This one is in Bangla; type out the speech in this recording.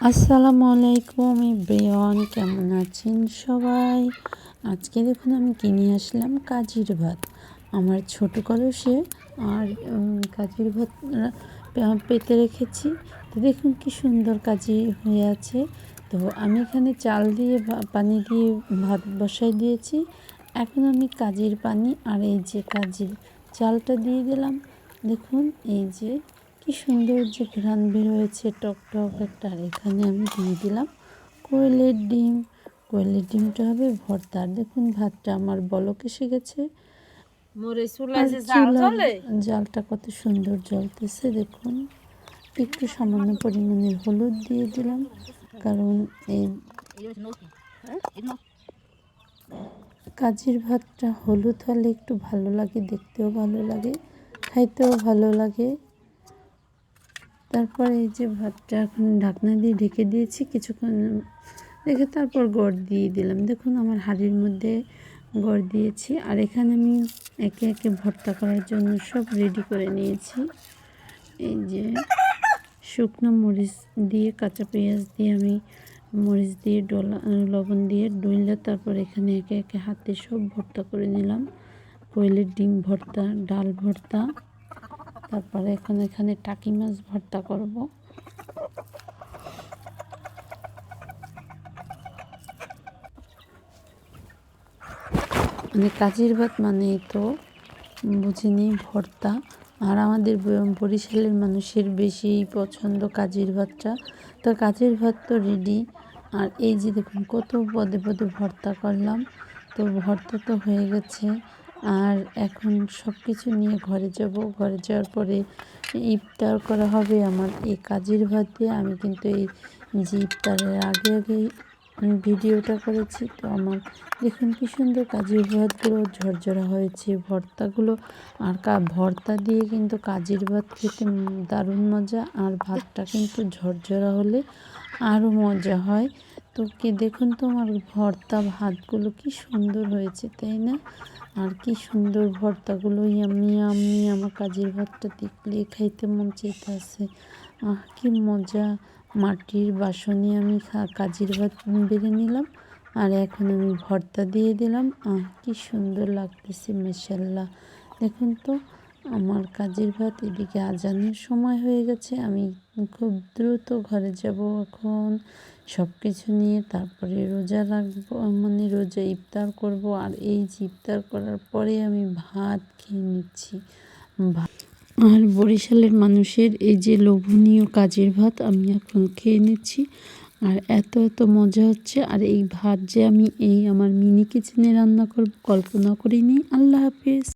আসসালামু আলাইকুম এভরিওয়ান, কেমন আছেন সবাই? আজকে দেখুন আমি কিনে আসলাম কাজির ভাত আমার ছোট কলসে। আর কাজির ভাত পেতে রেখেছি। তো দেখুন কি সুন্দর কাজি হয়ে আছে। তো আমি এখানে চাল দিয়ে পানি দিয়ে ভাত বসাই দিয়েছি। এখন আমি কাজির পানি আর এই যে কাজির চালটা দিয়ে দিলাম। দেখুন এই যে কি সুন্দর যে ঘ্রাণ বের হয়েছে, টক টক একটা। আর এখানে আমি দিয়ে দিলাম কোয়েলের ডিম। কোয়েলের ডিমটা হবে ভর্তা। দেখুন ভাতটা আমার বলক এসে গেছে, আর চুলার জালটা কত সুন্দর জ্বলতেছে। দেখুন একটু সামান্য পরিমাণের হলুদ দিয়ে দিলাম, কারণ এই কাজির ভাতটা হলুদ হলে একটু ভালো লাগে, দেখতেও ভালো লাগে, খাইতেও ভালো লাগে। তারপর এই যে ভাতটা এখন ঢাকনা দিয়ে ঢেকে দিয়েছি, কিছুক্ষণ রেখে তারপর গড় দিয়ে দিলাম। দেখুন আমার হাঁড়ির মধ্যে গড় দিয়েছি। আর এখানে আমি একে একে ভর্তা করার জন্য সব রেডি করে নিয়েছি। এই যে শুকনো মরিচ দিয়ে, কাঁচা পেঁয়াজ দিয়ে আমি মরিচ দিয়ে লবণ দিয়ে ডইলা তারপর এখানে একে একে হাতে সব ভর্তা করে নিলাম। কোয়েলের ডিম ভর্তা, ডাল ভর্তা, তারপরে এখন এখানে টাকি মাছ ভর্তা করব। মানে কাজির ভাত মানেই তো বুঝিনি ভর্তা। আর আমাদের বরিশালের মানুষের বেশি পছন্দ কাজির ভাতটা। তো কাজির ভাত তো রেডি। আর এই যে দেখুন কত পদে পদে ভর্তা করলাম। তো ভর্তা তো হয়ে গেছে। আর এখন সব কিছু নিয়ে ঘরে যাব। ঘরে যাওয়ার পরে ইফতার করা হবে আমার এই কাজির ভাত দিয়ে। আমি কিন্তু এই যে ইফতারের আগে আগেই ভিডিওটা করেছি। তো আমার দেখুন কি সুন্দর কাজির ভাতগুলো ঝরঝরা হয়েছে, ভর্তাগুলো। আর ভর্তা দিয়ে কিন্তু কাজির ভাত খেতে দারুণ মজা। আর ভাতটা কিন্তু ঝরঝরা হলে আরও মজা হয়। তো কি দেখুন তো আমার ভর্তা ভাতগুলো কি সুন্দর হয়েছে, তাই না? আর কি সুন্দর ভর্তাগুলো, ইয়াম্মি ইয়াম্মি। আমার কাজির ভাতটা দেখলে খাইতে মন চাইতেছে। কি মজা। মাটির বাসনে আমি কাজির ভাত বেড়ে নিলাম, আর এখন আমি ভর্তা দিয়ে দিলাম। কি সুন্দর লাগতেছে, মাশাআল্লাহ। দেখুন তো আমার কাজির ভাত। এদিকে আজানের সময় হয়ে গেছে, আমি খুব দ্রুত ঘরে যাব এখন সব কিছু নিয়ে। তারপরে রোজা রাখবো, মানে রোজা ইফতার করব। আর এই যে ইফতার করার পরে আমি ভাত খেয়ে নিচ্ছি। আর বরিশালের মানুষের এই যে লোভনীয় কাজির ভাত আমি এখন খেয়ে নিচ্ছি। আর এত এত মজা হচ্ছে। আর এই ভাত যে আমি এই আমার মিনি কিচেনে রান্না করব কল্পনা করিনি। আল্লাহ হাফেজ।